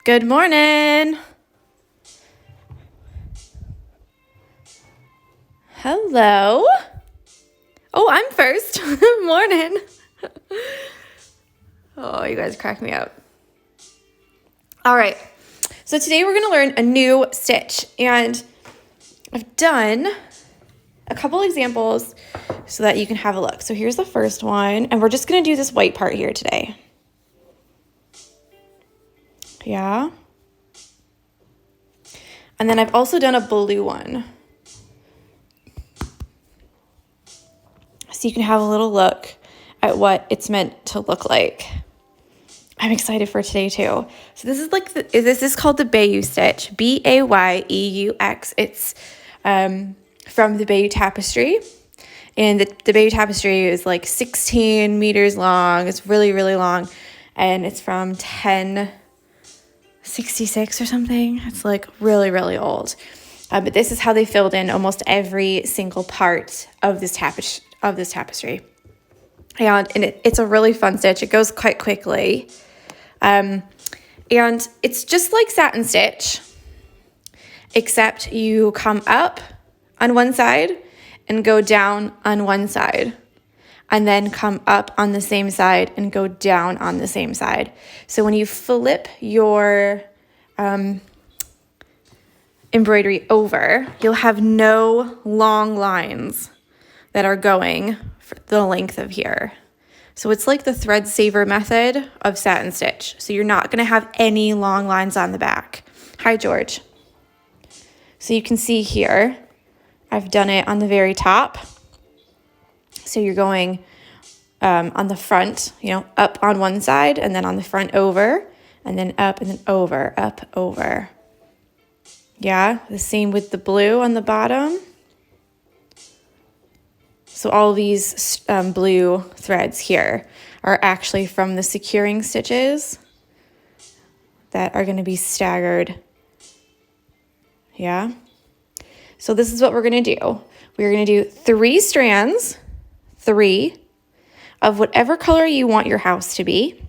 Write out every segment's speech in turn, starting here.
Good morning. Hello. Oh, I'm first. Morning. Oh, you guys crack me up. All right. So today we're going to learn a new stitch, and I've done a couple examples so that you can have a look. So here's the first one, and we're just going to do this white part here today. Yeah. And then I've also done a blue one. So you can have a little look at what it's meant to look like. I'm excited for today too. So this is this is called the Bayeux stitch, Bayeux. It's from the Bayeux tapestry. And the Bayeux tapestry is like 16 meters long. It's really, really long. And it's from 1066 or something. It's like really, really old. But this is how they filled in almost every single part of this tapestry. And it's a really fun stitch. It goes quite quickly. And it's just like satin stitch, except you come up on one side and go down on one side, and then come up on the same side and go down on the same side. So when you flip your embroidery over, you'll have no long lines that are going for the length of here. So it's like the thread saver method of satin stitch. So you're not going to have any long lines on the back. Hi, George. So you can see here, I've done it on the very top. So you're going on the front, up on one side, and then on the front over, and then up and then over, up, over. Yeah, the same with the blue on the bottom. So all these blue threads here are actually from the securing stitches that are going to be staggered. Yeah. So this is what we're going to do. We're going to do 3 strands, 3, of whatever color you want your house to be.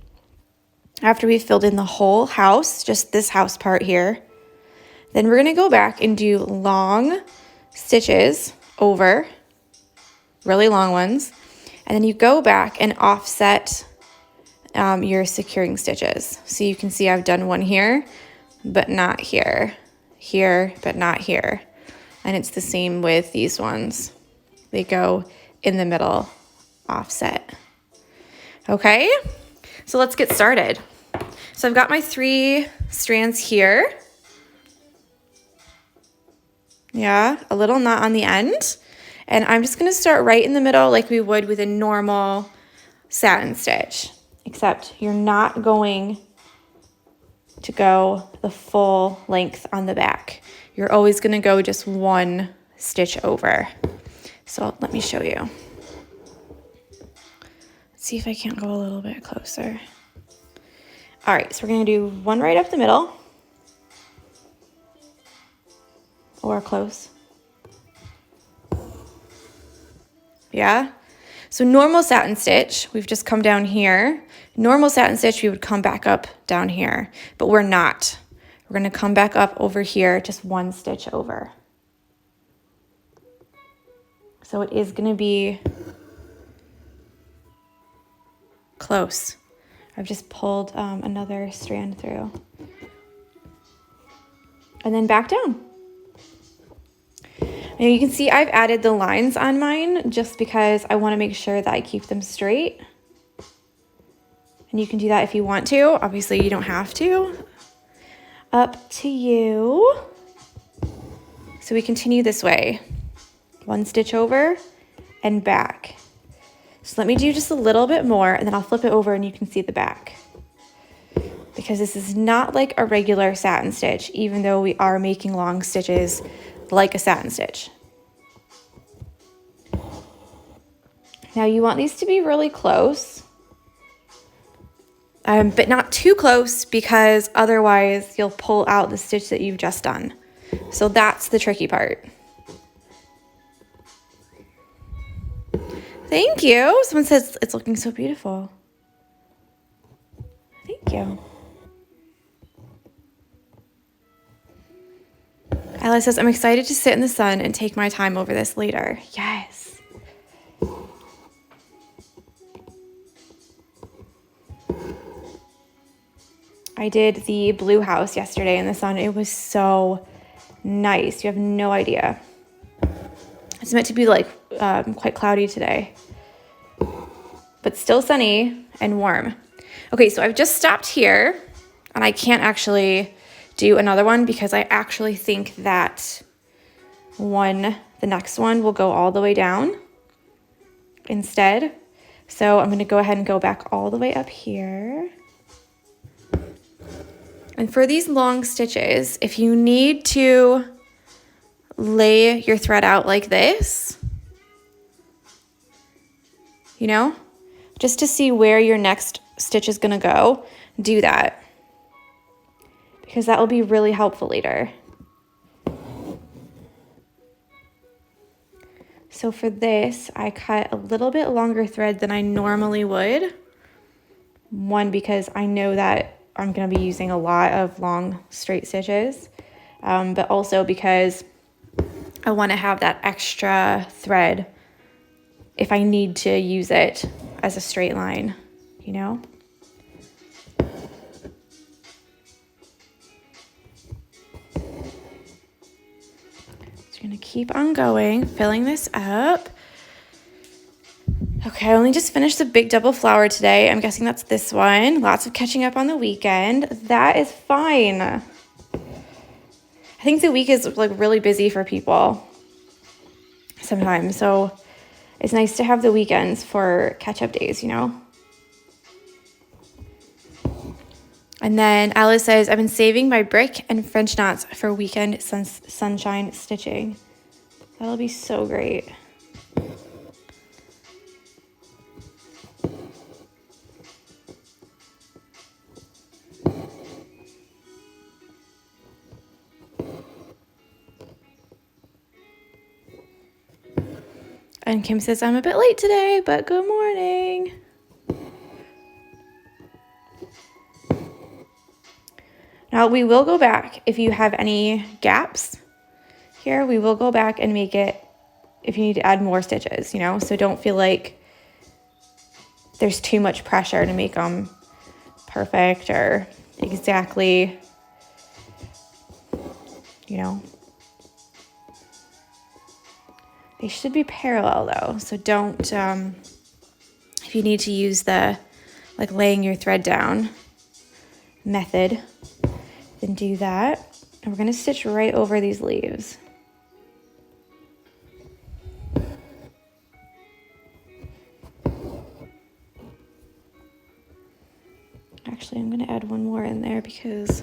After we've filled in the whole house, just this house part here, then we're going to go back and do long stitches over, really long ones, and then you go back and offset your securing stitches. So you can see I've done one here, but not here, here, but not here. And it's the same with these ones. They go in the middle, offset. Okay, so let's get started. So I've got my 3 strands here. Yeah, a little knot on the end. And I'm just going to start right in the middle like we would with a normal satin stitch, except you're not going to go the full length on the back. You're always going to go just 1 stitch over. So let me show you. Let's see if I can't go a little bit closer. All right, so we're going to do 1 right up the middle, or close. Yeah, so normal satin stitch, we've just come down here. Normal satin stitch, we would come back up down here, but we're not. We're going to come back up over here, just 1 stitch over. So it is going to be close. I've just pulled another strand through. And then back down. Now you can see I've added the lines on mine just because I want to make sure that I keep them straight. And you can do that if you want to. Obviously you don't have to. Up to you. So we continue this way. 1 stitch over and back. So let me do just a little bit more, and then I'll flip it over and you can see the back. Because this is not like a regular satin stitch, even though we are making long stitches like a satin stitch. Now you want these to be really close, but not too close, because otherwise you'll pull out the stitch that you've just done. So that's the tricky part. Thank you. Someone says it's looking so beautiful. Thank you. Ella says, I'm excited to sit in the sun and take my time over this later. Yes. I did the blue house yesterday in the sun. It was so nice. You have no idea. It's meant to be like quite cloudy today, but still sunny and warm. Okay, so I've just stopped here and I can't actually do another one because I actually think that the next one will go all the way down instead. So I'm going to go ahead and go back all the way up here. And for these long stitches, if you need to lay your thread out like this, you know, just to see where your next stitch is going to go, do that, because that will be really helpful later. So for this, I cut a little bit longer thread than I normally would. One, because I know that I'm going to be using a lot of long straight stitches, but also because I want to have that extra thread if I need to use it as a straight line, you know? So you're going to keep on going, filling this up. Okay, I only just finished the big double flower today. I'm guessing that's this one. Lots of catching up on the weekend. That is fine. I think the week is like really busy for people sometimes. So it's nice to have the weekends for catch-up days, you know? And then Alice says, I've been saving my brick and French knots for weekend sunshine stitching. That'll be so great. And Kim says, I'm a bit late today, but good morning. Now we will go back if you have any gaps here. We will go back and make it if you need to add more stitches, you know, so don't feel like there's too much pressure to make them perfect or exactly, you know. They should be parallel though, so don't, if you need to use the like laying your thread down method, then do that. And we're going to stitch right over these leaves. Actually, I'm going to add one more in there because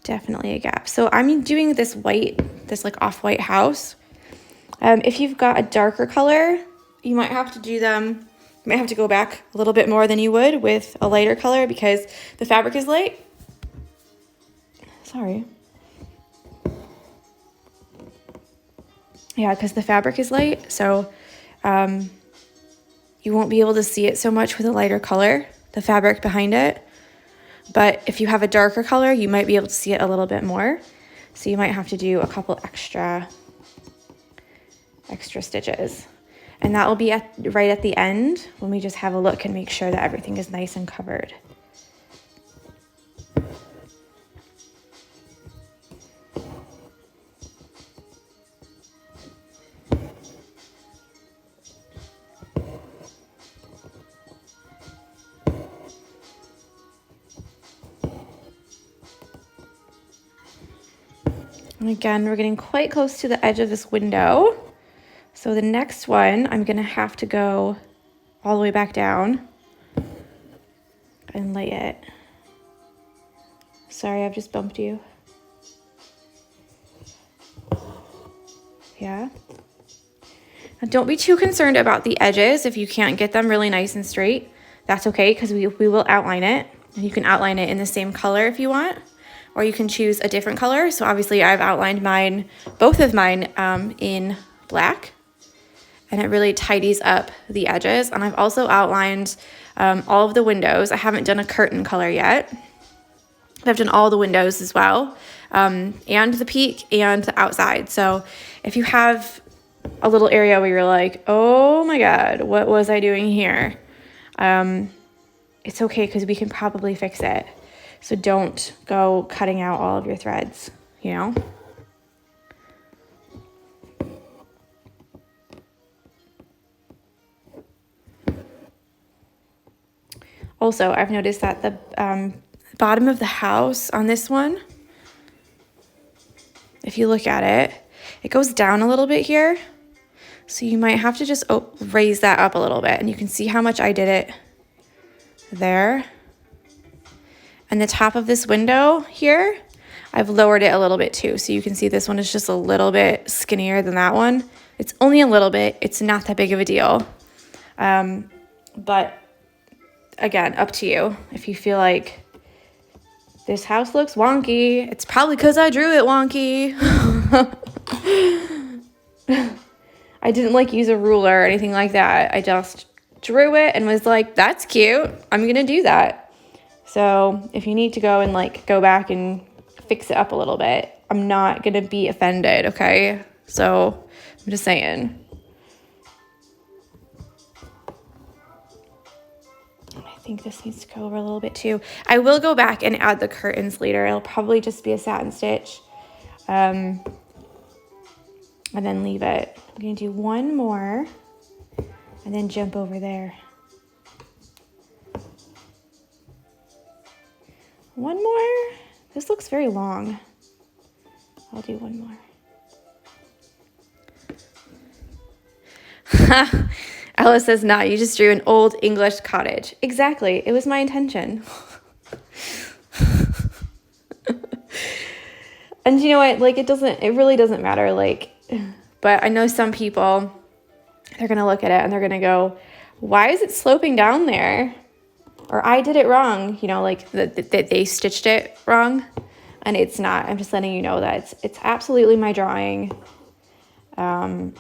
definitely a gap. So I'm doing this like off-white house. If you've got a darker color, you might have to do them, you might have to go back a little bit more than you would with a lighter color because the fabric is light. Sorry. Yeah, because the fabric is light, so you won't be able to see it so much with a lighter color, the fabric behind it. But if you have a darker color, you might be able to see it a little bit more. So you might have to do a couple extra stitches. And that will be right at the end when we just have a look and make sure that everything is nice and covered. And again, we're getting quite close to the edge of this window. So the next one, I'm gonna have to go all the way back down and lay it. Sorry, I've just bumped you. Yeah. Now don't be too concerned about the edges if you can't get them really nice and straight. That's okay, because we will outline it. And you can outline it in the same color if you want, or you can choose a different color. So obviously I've outlined mine, both of mine in black, and it really tidies up the edges. And I've also outlined all of the windows. I haven't done a curtain color yet, but I've done all the windows as well. and the peak and the outside. So if you have a little area where you're like, oh my God, what was I doing here? It's okay, because we can probably fix it. So don't go cutting out all of your threads, you know? Also, I've noticed that the bottom of the house on this one, if you look at it, it goes down a little bit here. So you might have to just raise that up a little bit, and you can see how much I did it there. And the top of this window here, I've lowered it a little bit too. So you can see this one is just a little bit skinnier than that one. It's only a little bit. It's not that big of a deal. But again, up to you. If you feel like this house looks wonky, it's probably because I drew it wonky. I didn't like use a ruler or anything like that. I just drew it and was like, that's cute. I'm going to do that. So if you need to go and like go back and fix it up a little bit, I'm not going to be offended. Okay. So I'm just saying. I think this needs to go over a little bit too. I will go back and add the curtains later. It'll probably just be a satin stitch. And then leave it. I'm going to do one more and then jump over there. One more. This looks very long. I'll do one more. Alice says, nah, you just drew an old English cottage. Exactly. It was my intention. And you know what? Like, it really doesn't matter. Like, but I know some people, they're going to look at it and they're going to go, why is it sloping down there? Or I did it wrong, you know, like they stitched it wrong, and it's not. I'm just letting you know that it's absolutely my drawing. And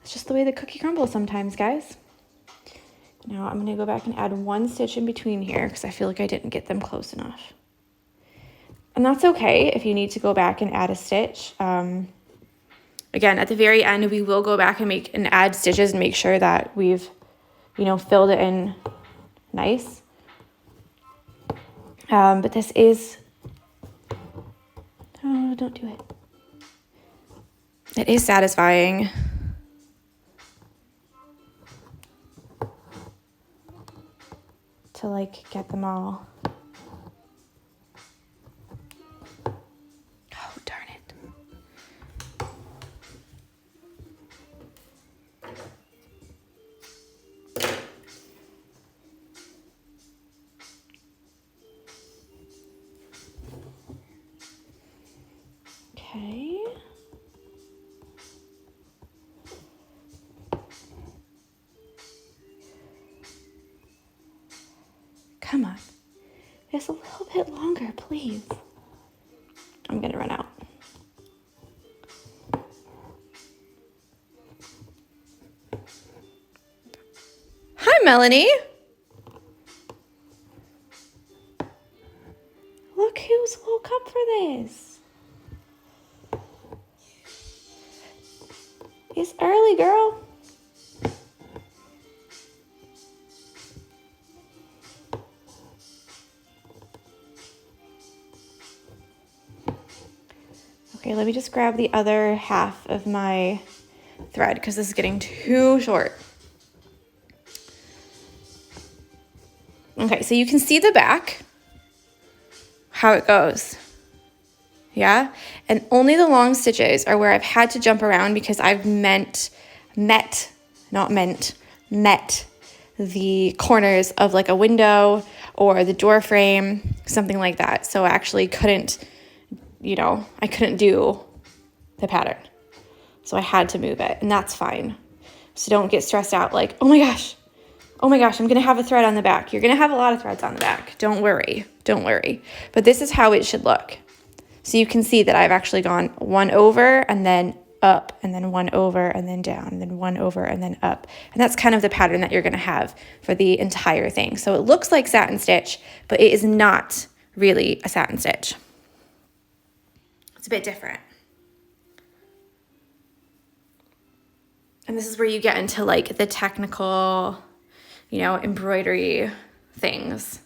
it's just the way the cookie crumbles sometimes, guys. Now I'm going to go back and add one stitch in between here because I feel like I didn't get them close enough. And that's okay if you need to go back and add a stitch. Again, at the very end, we will go back and add stitches and make sure that we've, you know, filled it in nice. But this is, oh, don't do it. It is satisfying. To like get them all. Oh, darn it. Okay. Come on. Just a little bit longer, please. I'm gonna run out. Hi, Melanie. Look who's woke up for this. It's early, girl. Okay, let me just grab the other half of my thread because this is getting too short. Okay, so you can see the back, how it goes. Yeah, and only the long stitches are where I've had to jump around because I've met the corners of like a window or the door frame, something like that. So I actually couldn't, you know, I couldn't do the pattern. So I had to move it, and that's fine. So don't get stressed out like, oh my gosh, I'm going to have a thread on the back. You're going to have a lot of threads on the back. Don't worry. But this is how it should look. So you can see that I've actually gone one over and then up, and then one over and then down, and then one over and then up. And that's kind of the pattern that you're going to have for the entire thing. So it looks like satin stitch, but it is not really a satin stitch. It's a bit different. And this is where you get into like the technical, you know, embroidery things.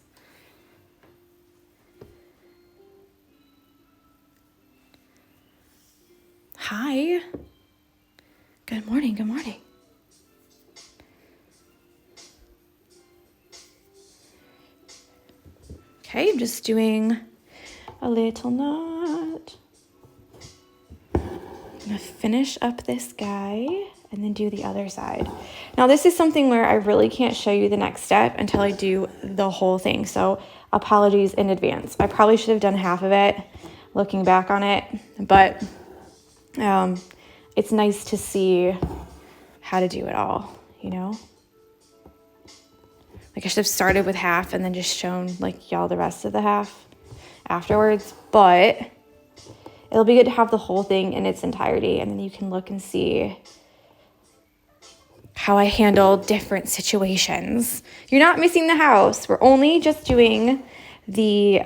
Hi. Good morning, good morning. Okay, I'm just doing a little knot. I'm gonna finish up this guy and then do the other side. Now this is something where I really can't show you the next step until I do the whole thing. So apologies in advance. I probably should have done half of it looking back on it, but it's nice to see how to do it all, you know? Like I should have started with half and then just shown like y'all the rest of the half afterwards, but it'll be good to have the whole thing in its entirety, and then you can look and see how I handle different situations. You're not missing the house. We're only just doing the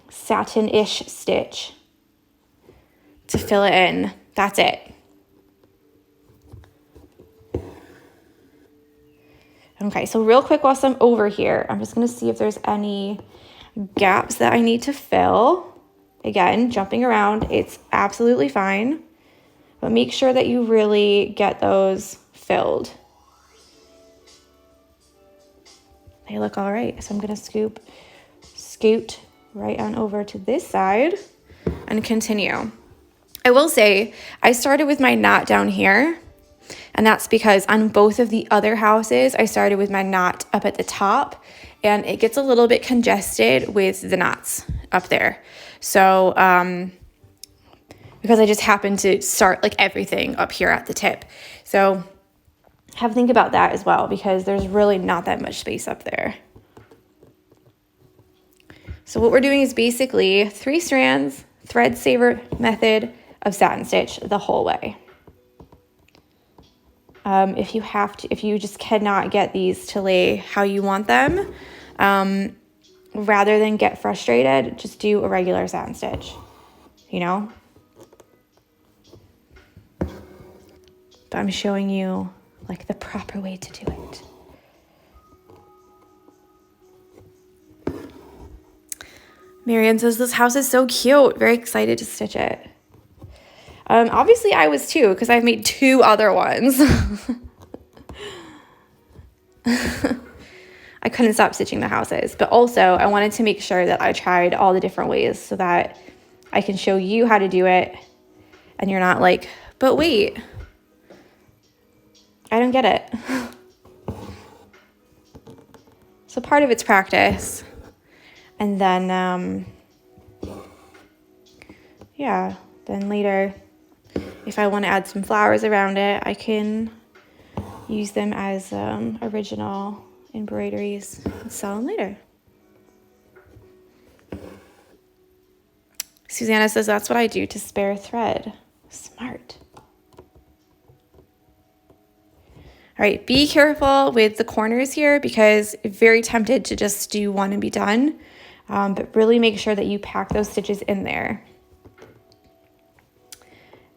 satin-ish stitch to fill it in. That's it. Okay, so real quick whilst I'm over here, I'm just gonna see if there's any gaps that I need to fill. Again, jumping around, it's absolutely fine, but make sure that you really get those filled. They look all right, so I'm gonna scoot right on over to this side and continue. I will say, I started with my knot down here, and that's because on both of the other houses, I started with my knot up at the top, and it gets a little bit congested with the knots up there. So, because I just happened to start like everything up here at the tip. So have a think about that as well, because there's really not that much space up there. So what we're doing is basically 3 strands, thread saver method of satin stitch the whole way. If you just cannot get these to lay how you want them, rather than get frustrated, just do a regular satin stitch, you know? But I'm showing you like the proper way to do it. Marianne says, this house is so cute. Very excited to stitch it. Obviously I was too, because I've made 2 other ones. I couldn't stop stitching the houses, but also I wanted to make sure that I tried all the different ways so that I can show you how to do it and you're not like, but wait, I don't get it. So part of it's practice, and then yeah, then later if I want to add some flowers around it, I can use them as original embroideries and sell them later. Susanna says, that's what I do to spare thread. Smart. All right, be careful with the corners here, because I'm very tempted to just do one and be done. But really make sure that you pack those stitches in there,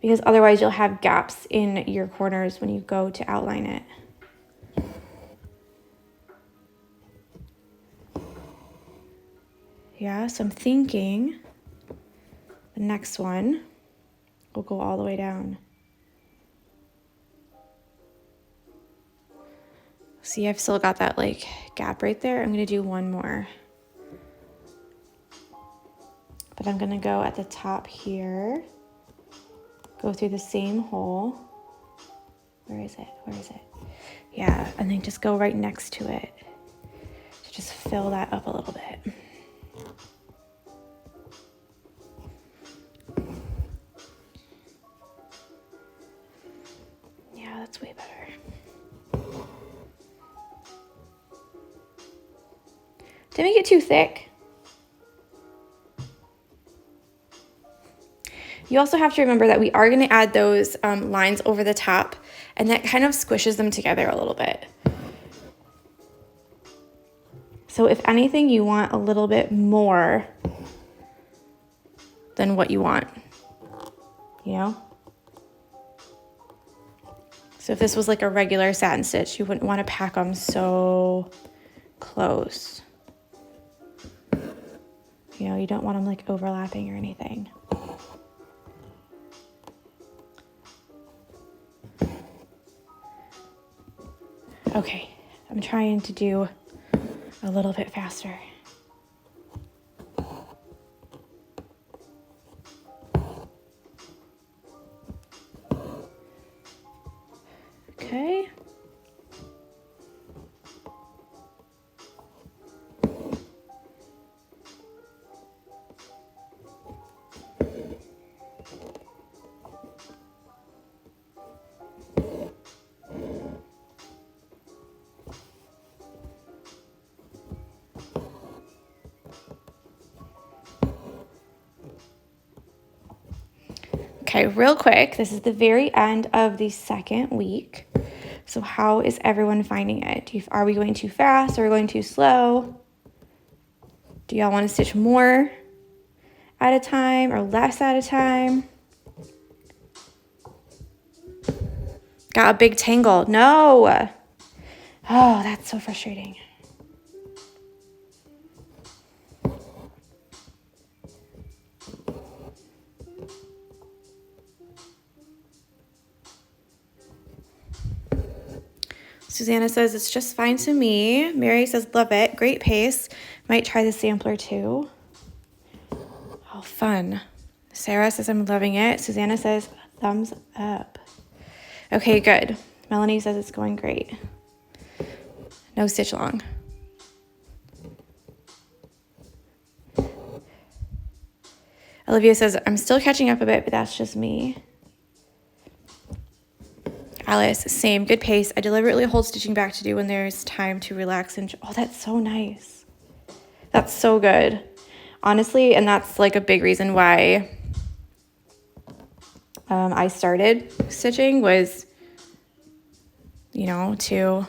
because otherwise you'll have gaps in your corners when you go to outline it. Yeah, so I'm thinking the next one will go all the way down. See, I've still got that like gap right there. I'm gonna do one more. But I'm gonna go at the top here, go through the same hole. Where is it? Where is it? Yeah, and then just go right next to it to just fill that up a little bit. Yeah, that's way better. Didn't make it too thick. You also have to remember that we are going to add those lines over the top, and that kind of squishes them together a little bit. So if anything, you want a little bit more than what you want, you know? So if this was like a regular satin stitch, you wouldn't want to pack them so close. You know, you don't want them like overlapping or anything. Okay, I'm trying to do a little bit faster. Okay. Okay, real quick, this is the very end of the second week. So how is everyone finding it? Are we going too fast? Are we going too slow? Do y'all want to stitch more at a time or less at a time? Got a big tangle. No. Oh, that's so frustrating. Susanna says, it's just fine to me. Mary says, love it. Great pace. Might try the sampler too. Oh, fun. Sarah says, I'm loving it. Susanna says, thumbs up. Okay, good. Melanie says it's going great. No stitch long. Olivia says, I'm still catching up a bit, but that's just me. Alice, same, good pace. I deliberately hold stitching back to do when there's time to relax and, oh, that's so nice. That's so good. Honestly, and that's like a big reason why I started stitching was, you know, to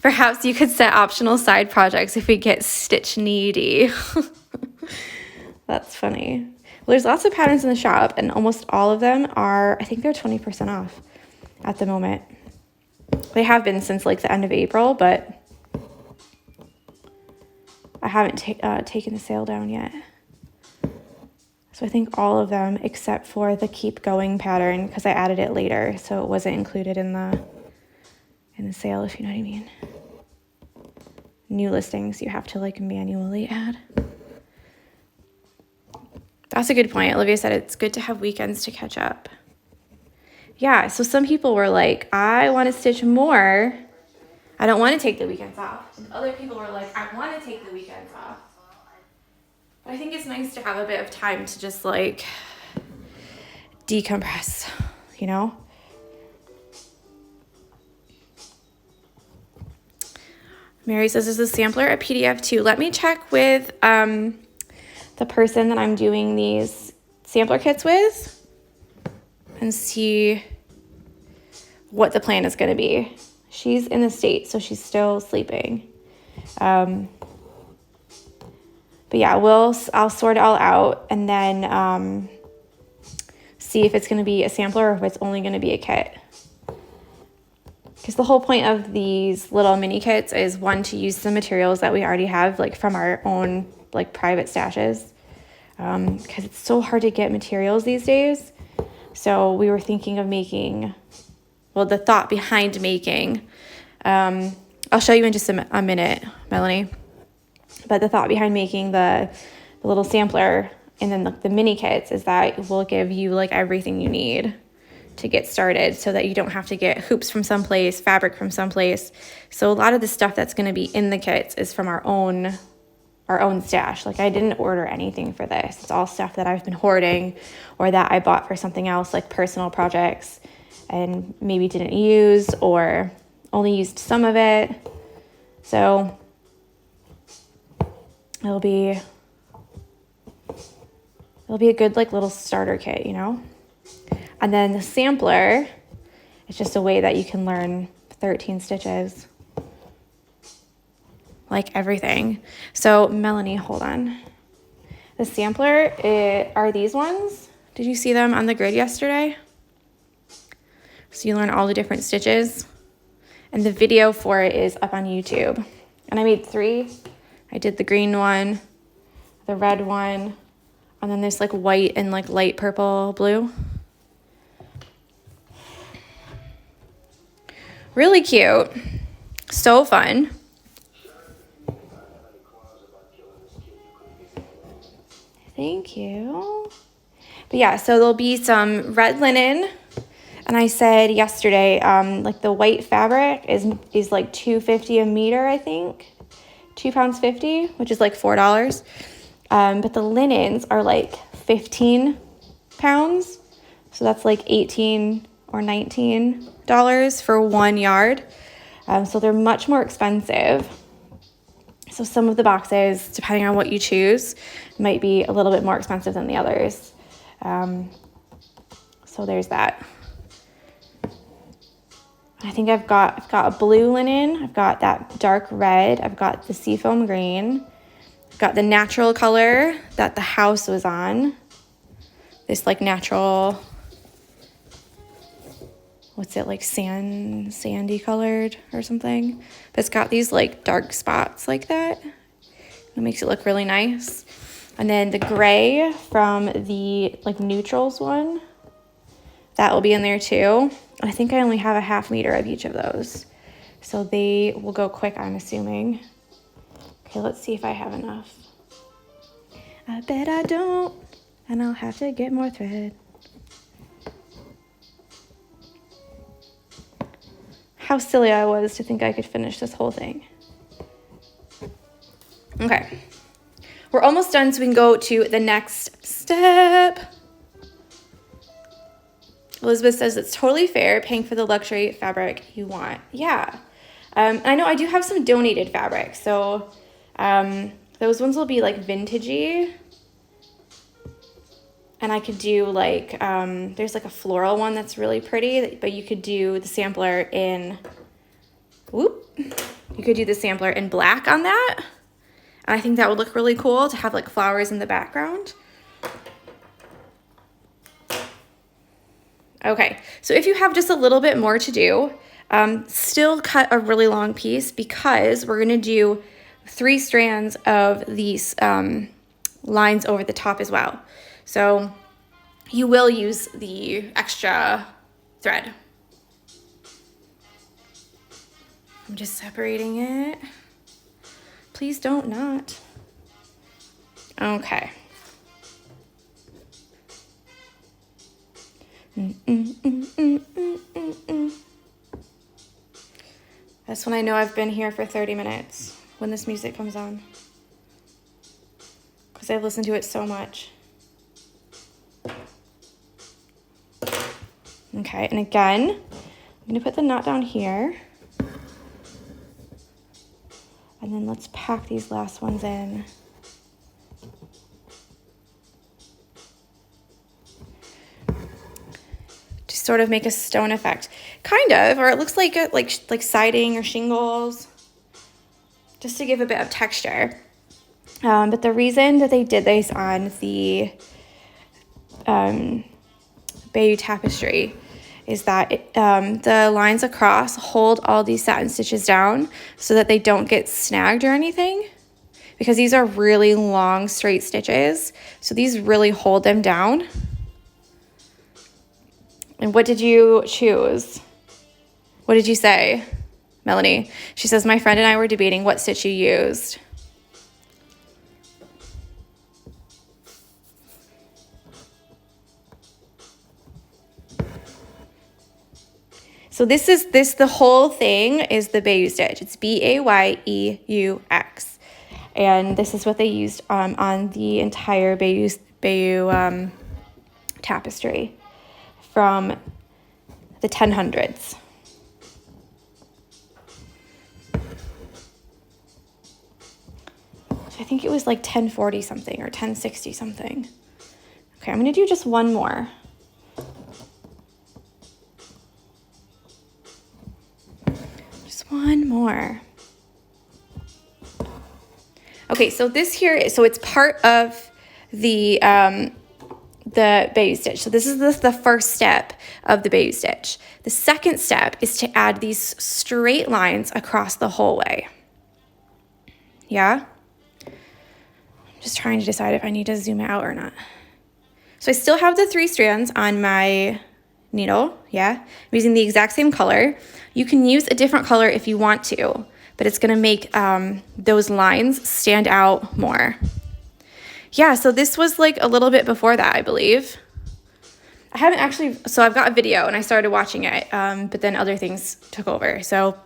perhaps you could set optional side projects if we get stitch needy. That's funny. Well, there's lots of patterns in the shop, and almost all of them are, I think they're 20% off at the moment. They have been since like the end of April, but I haven't taken the sale down yet. So I think all of them except for the Keep Going pattern, because I added it later, so it wasn't included in the sale, if you know what I mean. New listings you have to like manually add. That's a good point. Olivia said it's good to have weekends to catch up. Yeah, so some people were like, I want to stitch more. I don't want to take the weekends off. And other people were like, I want to take the weekends off. But I think it's nice to have a bit of time to just like decompress, you know? Mary says, is the sampler a PDF too? Let me check with the person that I'm doing these sampler kits with and see what the plan is going to be. She's in the States, so she's still sleeping. But yeah, I'll sort it all out and then see if it's going to be a sampler or if it's only going to be a kit. Because the whole point of these little mini kits is, one, to use the materials that we already have, like from our own like private stashes, because it's so hard to get materials these days. So we were thinking of making, well, the thought behind making, I'll show you in just a minute, Melanie, but the thought behind making the little sampler and then the mini kits is that it will give you like everything you need to get started, so that you don't have to get hoops from someplace, fabric from someplace. So a lot of the stuff that's going to be in the kits is from our own stash. Like, I didn't order anything for this. It's all stuff that I've been hoarding or that I bought for something else, like personal projects, and maybe didn't use or only used some of it. So it'll be a good like little starter kit, you know? And then the sampler is just a way that you can learn 13 stitches, like everything. So Melanie, hold on. The sampler are these ones. Did you see them on the grid yesterday? So you learn all the different stitches. And the video for it is up on YouTube. And I made 3. I did the green one, the red one, and then this like white and like light purple blue. Really cute. So fun. Thank you. But yeah, so there'll be some red linen. And I said yesterday, like the white fabric is like $2.50 a meter, I think. £2.50, which is like $4. But the linens are like 15 pounds. So that's like $18 or $19 for 1 yard. So they're much more expensive. So some of the boxes, depending on what you choose, might be a little bit more expensive than the others. So there's that. I think I've got a blue linen. I've got that dark red. I've got the seafoam green. I've got the natural color that the house was on. This like natural, what's it, like sandy colored or something. But it's got these like dark spots like that. It makes it look really nice. And then the gray from the like neutrals one, that will be in there too. I think I only have a ½ meter of each of those. So they will go quick, I'm assuming. Okay, let's see if I have enough. I bet I don't, and I'll have to get more thread. How silly I was to think I could finish this whole thing. Okay, we're almost done, so we can go to the next step. Elizabeth says it's totally fair paying for the luxury fabric you want. Yeah. I know I do have some donated fabric. So those ones will be like vintagey. And I could do like, there's like a floral one that's really pretty, but you could do the sampler in, you could do the sampler in black on that. And I think that would look really cool to have like flowers in the background. Okay, so if you have just a little bit more to do, still cut a really long piece because we're gonna do 3 strands of these lines over the top as well. So you will use the extra thread. I'm just separating it. Please don't not. Okay. That's when I know I've been here for 30 minutes, when this music comes on. Because I've listened to it so much. Okay, and again, I'm gonna put the knot down here. And then let's pack these last ones in. To sort of make a stone effect. Kind of, or it looks like a, like siding or shingles. Just to give a bit of texture. But the reason that they did this on the Bayeux tapestry is that the lines across hold all these satin stitches down so that they don't get snagged or anything, because these are really long straight stitches, so these really hold them down. And what did you choose? What did you say, Melanie? She says, my friend and I were debating what stitch you used. So the whole thing is the Bayeux stitch. It's B-A-Y-E-U-X. And this is what they used on the entire Bayeux tapestry from the 1000s. So I think it was like 1040 something or 1060 something. Okay, I'm gonna do just one more. One more. Okay, so this here, so it's part of the Bayeux stitch. So this is the first step of the Bayeux stitch. The second step is to add these straight lines across the whole way. Yeah? I'm just trying to decide if I need to zoom out or not. So I still have the 3 strands on my needle, yeah? I'm using the exact same color. You can use a different color if you want to, but it's gonna make those lines stand out more. Yeah, so this was like a little bit before that, I believe. I haven't actually, so I've got a video and I started watching it, but then other things took over. So,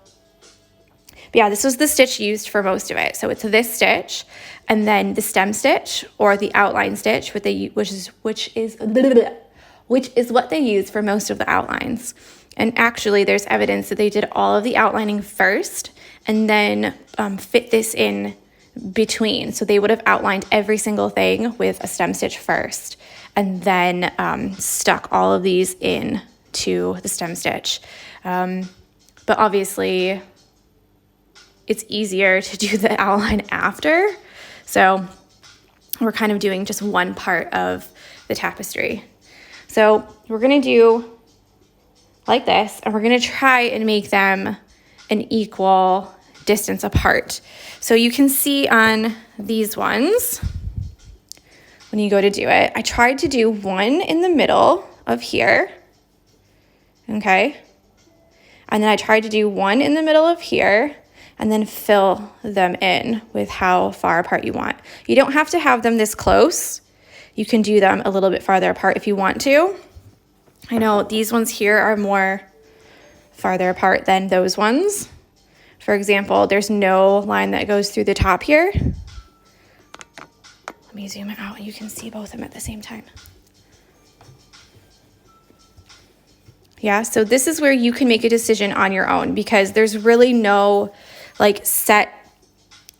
but yeah, this was the stitch used for most of it. So it's this stitch and then the stem stitch or the outline stitch, which is what they use for most of the outlines. And actually there's evidence that they did all of the outlining first and then fit this in between. So they would have outlined every single thing with a stem stitch first and then stuck all of these in to the stem stitch. But obviously it's easier to do the outline after. So we're kind of doing just one part of the tapestry. So we're gonna do like this and we're gonna try and make them an equal distance apart. So you can see on these ones, when you go to do it, I tried to do one in the middle of here, okay? And then I tried to do one in the middle of here and then fill them in with how far apart you want. You don't have to have them this close. You can do them a little bit farther apart if you want to. I know these ones here are more farther apart than those ones. For example, there's no line that goes through the top here. Let me zoom it out and you can see both of them at the same time. Yeah, so this is where you can make a decision on your own because there's really no like set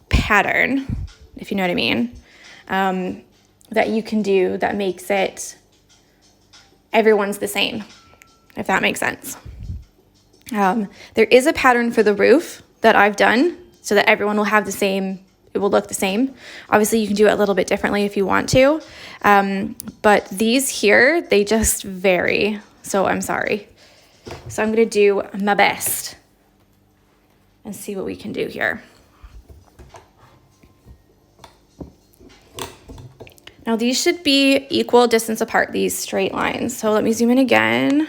pattern, if you know what I mean, that you can do that makes it everyone's the same, if that makes sense. There is a pattern for the roof that I've done so that everyone will have the same, it will look the same. Obviously you can do it a little bit differently if you want to, but these here, they just vary, so I'm sorry. So I'm gonna do my best and see what we can do here. Now these should be equal distance apart, these straight lines. So let me zoom in again.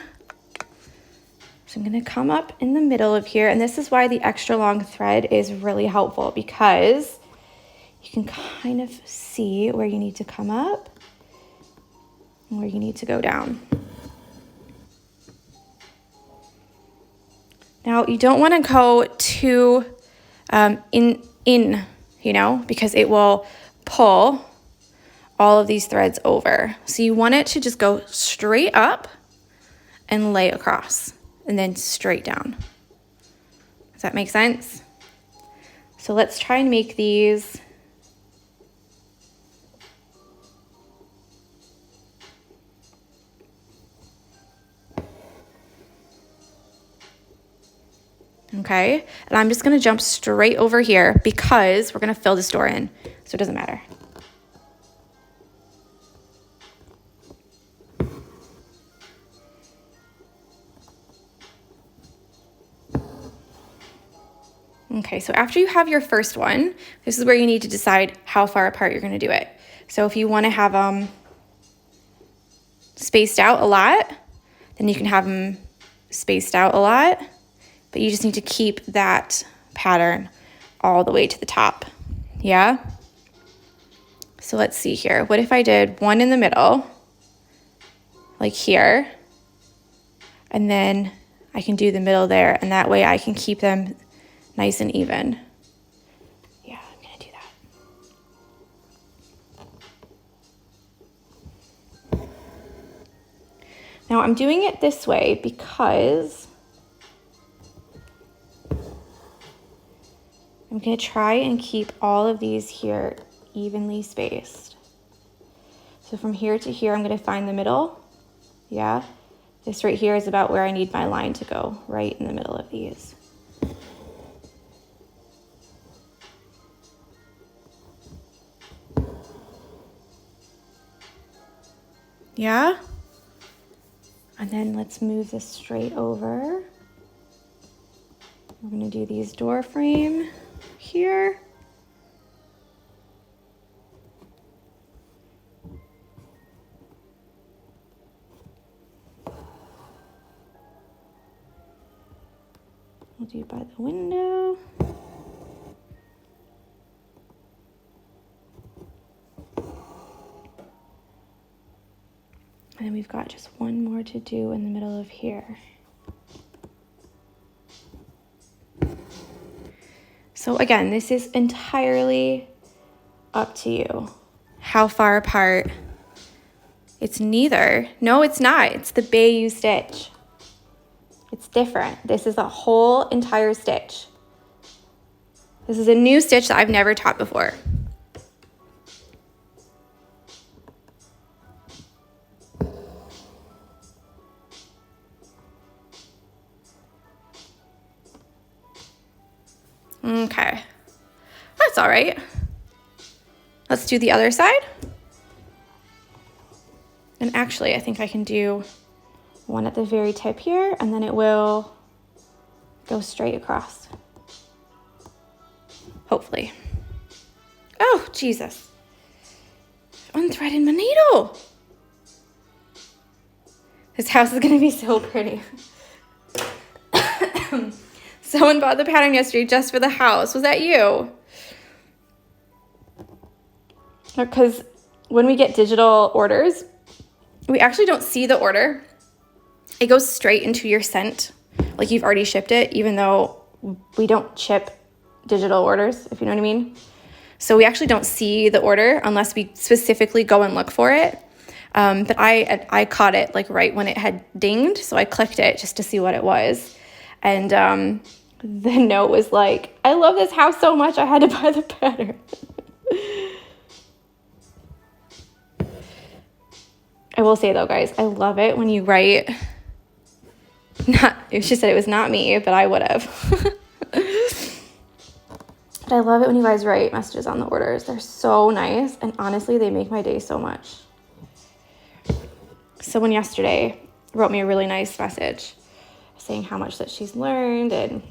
So I'm gonna come up in the middle of here, and this is why the extra long thread is really helpful because you can kind of see where you need to come up and where you need to go down. Now you don't wanna go too in, you know, because it will pull all of these threads over. So you want it to just go straight up and lay across and then straight down. Does that make sense? So let's try and make these okay, and I'm just gonna jump straight over here because we're gonna fill this door in, so it doesn't matter. Okay, so after you have your first one, this is where you need to decide how far apart you're gonna do it. So if you wanna have them spaced out a lot, then you can have them spaced out a lot, but you just need to keep that pattern all the way to the top, yeah? So let's see here. What if I did one in the middle, like here, and then I can do the middle there, and that way I can keep them nice and even. Yeah, I'm gonna do that. Now I'm doing it this way because I'm gonna try and keep all of these here evenly spaced. So from here to here, I'm gonna find the middle, yeah? This right here is about where I need my line to go, right in the middle of these. Yeah? And then let's move this straight over. We're gonna do these door frame here. We'll do by the window. And then we've got just one more to do in the middle of here. So again, this is entirely up to you. How far apart? It's neither. No, it's not. It's the Bayeux stitch. It's different. This is a whole entire stitch. This is a new stitch that I've never taught before. Okay, that's all right. Let's do the other side. And actually, I think I can do one at the very tip here, and then it will go straight across. Hopefully. Oh, Jesus. I've unthreaded my needle. This house is gonna be so pretty. Someone bought the pattern yesterday just for the house. Was that you? Because when we get digital orders, we actually don't see the order. It goes straight into your sent, like you've already shipped it, even though we don't ship digital orders, if you know what I mean. So we actually don't see the order unless we specifically go and look for it. But I caught it like right when it had dinged, so I clicked it just to see what it was. And the note was like, I love this house so much, I had to buy the pattern. I will say though, guys, I love it when you write, she said it was not me, but I would have. But I love it when you guys write messages on the orders. They're so nice, and honestly, they make my day so much. Someone yesterday wrote me a really nice message saying how much that she's learned, and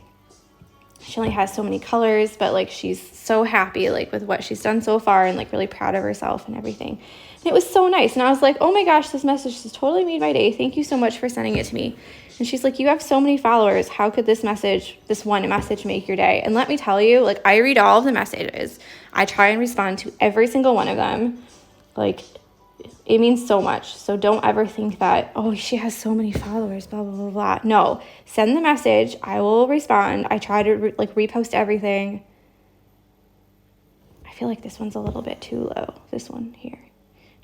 she only has so many colors, but like she's so happy like with what she's done so far, and like really proud of herself and everything. And it was so nice. And I was like, oh my gosh, this message has totally made my day. Thank you so much for sending it to me. And she's like, you have so many followers. How could this one message make your day? And let me tell you, like, I read all of the messages. I try and respond to every single one of them. Like, it means so much. So don't ever think that, oh, she has so many followers, blah, blah, blah, blah. No, send the message. I will respond. I try to repost everything. I feel like this one's a little bit too low. This one here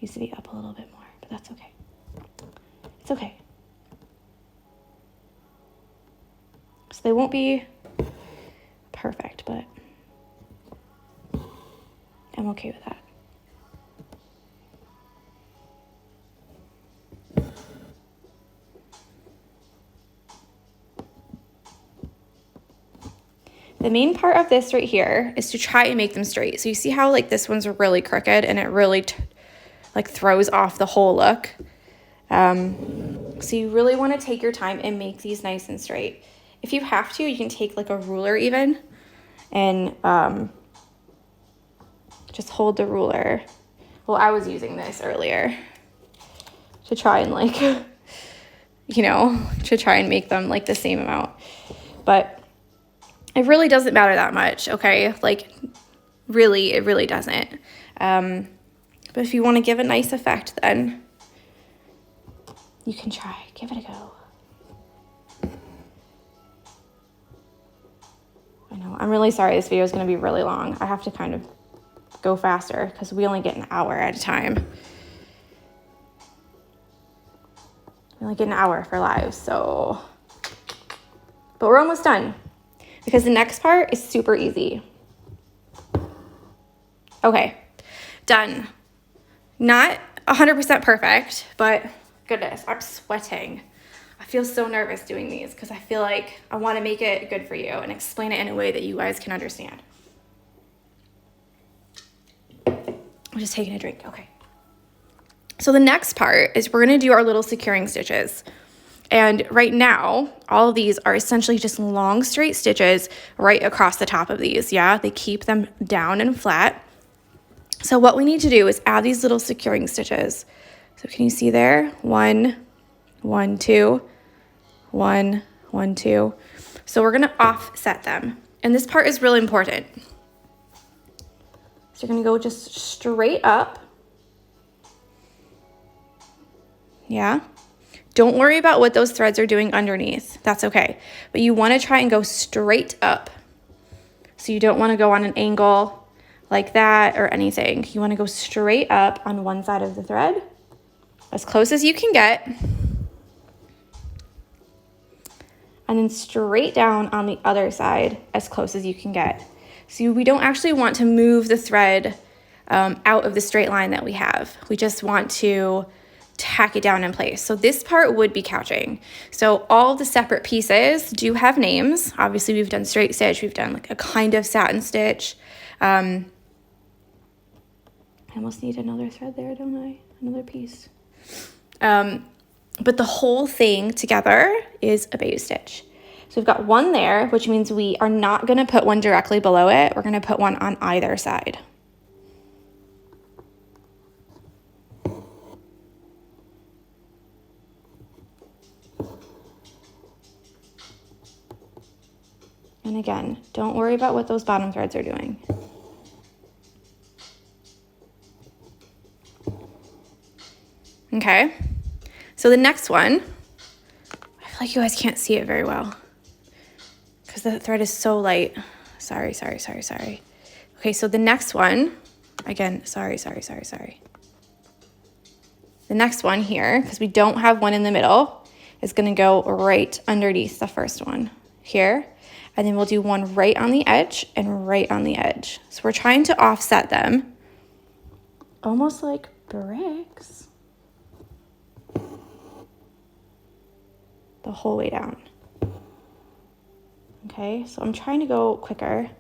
needs to be up a little bit more, but that's okay. It's okay. So they won't be perfect, but I'm okay with that. The main part of this right here is to try and make them straight. So you see how like this one's really crooked and it really like throws off the whole look. So you really want to take your time and make these nice and straight. If you have to, you can take like a ruler even and just hold the ruler. Well, I was using this earlier to try and like, you know, to try and make them like the same amount. But it really doesn't matter that much, okay? Like, really, it really doesn't. But if you want to give a nice effect, then you can try. Give it a go. I know, I'm really sorry this video is going to be really long. I have to kind of go faster because we only get an hour at a time. We only get an hour for live, so. But we're almost done because the next part is super easy. Okay, done. Not 100% perfect, but goodness, I'm sweating. I feel so nervous doing these because I feel like I want to make it good for you and explain it in a way that you guys can understand. I'm just taking a drink, okay. So the next part is we're gonna do our little securing stitches. And right now, all of these are essentially just long straight stitches right across the top of these, yeah? They keep them down and flat. So what we need to do is add these little securing stitches. So can you see there? 1, 1, 2, 1, 1, 2. So we're gonna offset them. And this part is really important. So you're gonna go just straight up. Yeah. Don't worry about what those threads are doing underneath. That's okay. But you want to try and go straight up. So you don't want to go on an angle like that or anything. You want to go straight up on one side of the thread, as close as you can get. And then straight down on the other side, as close as you can get. So we don't actually want to move the thread out of the straight line that we have. We just want to tack it down in place. So this part would be couching. So all the separate pieces do have names. Obviously we've done straight stitch, we've done like a kind of satin stitch. I almost need another thread there, don't I? Another piece. But the whole thing together is a Bayeux stitch. So we've got one there, which means we are not gonna put one directly below it. We're gonna put one on either side. And again, don't worry about what those bottom threads are doing. Okay, so the next one, I feel like you guys can't see it very well because the thread is so light. Sorry. Okay, so the next one, again, sorry. The next one here, because we don't have one in the middle, is gonna go right underneath the first one here. And then we'll do one right on the edge and right on the edge. So we're trying to offset them, almost like bricks, the whole way down. Okay, so I'm trying to go quicker.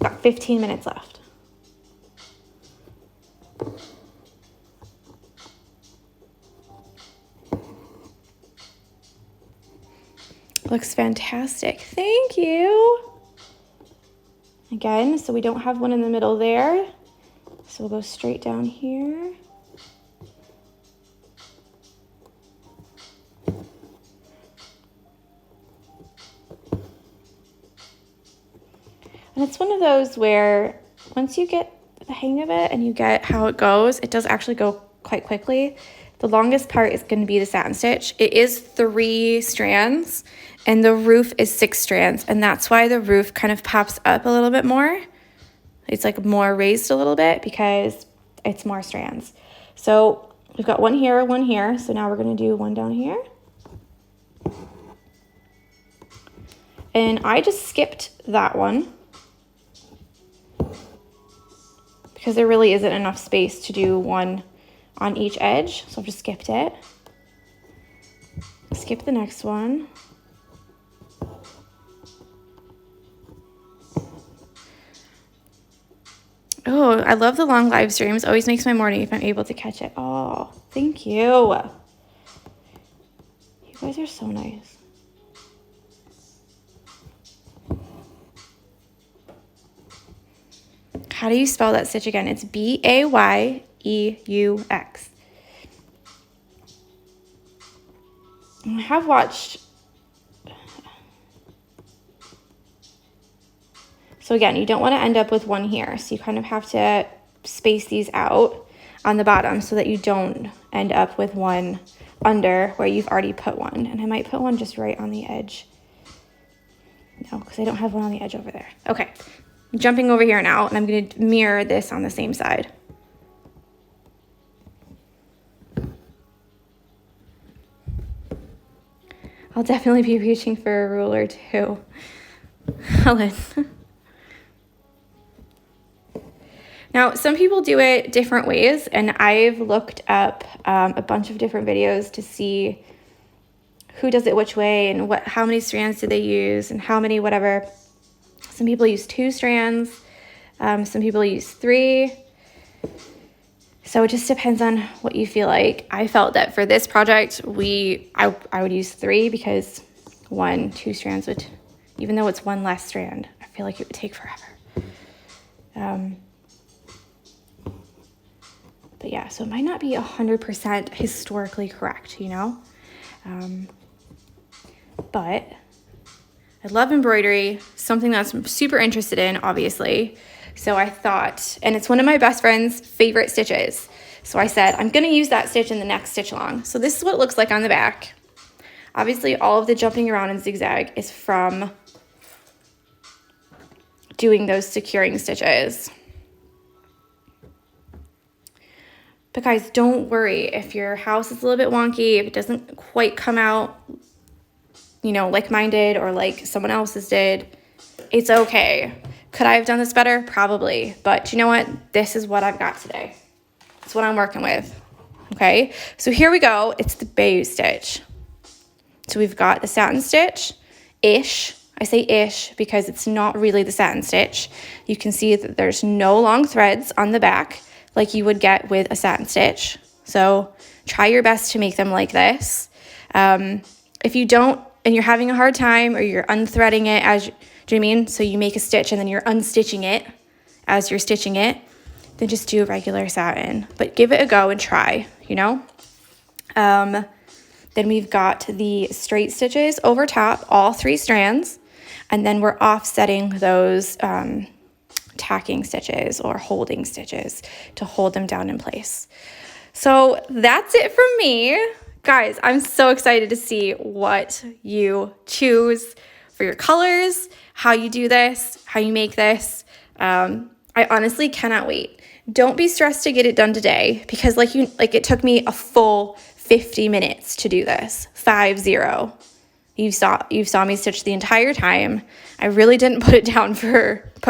Got 15 minutes left. Looks fantastic. Thank you. Again, so we don't have one in the middle there. So we'll go straight down here. And it's one of those where once you get the hang of it and you get how it goes, it does actually go quite quickly. The longest part is going to be the satin stitch. It is 3 strands and the roof is 6 strands. And that's why the roof kind of pops up a little bit more. It's like more raised a little bit because it's more strands. So we've got one here, one here. So now we're going to do one down here. And I just skipped that one because there really isn't enough space to do one on each edge. So I've just skipped it. Skip the next one. Oh, I love the long live streams. Always makes my morning if I'm able to catch it. Oh, thank you. You guys are so nice. How do you spell that stitch again? It's Bayeux. I have watched. So again, you don't want to end up with one here. So you kind of have to space these out on the bottom so that you don't end up with one under where you've already put one. And I might put one just right on the edge. No, because I don't have one on the edge over there. Okay, I'm jumping over here now, and I'm going to mirror this on the same side. I'll definitely be reaching for a ruler too, Helen. Now, some people do it different ways, and I've looked up a bunch of different videos to see who does it which way and how many strands do they use and how many whatever. Some people use 2 strands. Some people use 3. So it just depends on what you feel like. I felt that for this project, I would use 3 because 1, 2 strands would, even though it's one less strand, I feel like it would take forever. But yeah, so it might not be 100% historically correct, you know? But I love embroidery, something that's super interested in, obviously. So I thought, and it's one of my best friend's favorite stitches. So I said, I'm gonna use that stitch in the next stitch along. So this is what it looks like on the back. Obviously, all of the jumping around in zigzag is from doing those securing stitches. But guys, don't worry if your house is a little bit wonky, if it doesn't quite come out, you know, like mine did or like someone else's did, it's okay. Could I have done this better? Probably. But you know what? This is what I've got today. It's what I'm working with. Okay, so here we go. It's the Bayeux stitch. So we've got the satin stitch-ish. I say ish because it's not really the satin stitch. You can see that there's no long threads on the back like you would get with a satin stitch. So try your best to make them like this. If you don't, and you're having a hard time or you're unthreading it as, do you know what I mean? So you make a stitch and then you're unstitching it as you're stitching it, then just do a regular satin. But give it a go and try, you know? Then we've got the straight stitches over top, all 3 strands, and then we're offsetting those tacking stitches or holding stitches to hold them down in place. So that's it from me. Guys, I'm so excited to see what you choose for your colors, how you do this, how you make this. I honestly cannot wait. Don't be stressed to get it done today because like it took me a full 50 minutes to do this. 50. You saw me stitch the entire time. I really didn't put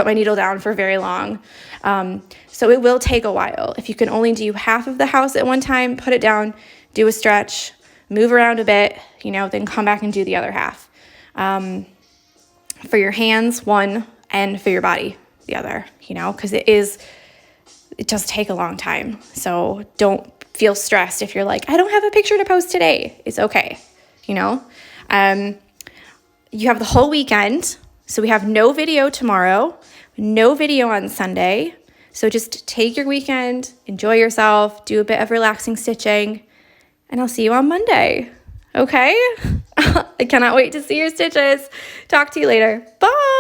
my needle down for very long. So it will take a while. If you can only do half of the house at one time, put it down, do a stretch, move around a bit, you know, then come back and do the other half. For your hands, 1, and for your body, the other, you know, because it does take a long time. So don't feel stressed if you're like, I don't have a picture to post today. It's okay, you know. You have the whole weekend. So we have no video tomorrow, no video on Sunday. So just take your weekend, enjoy yourself, do a bit of relaxing stitching, and I'll see you on Monday. Okay? I cannot wait to see your stitches. Talk to you later. Bye.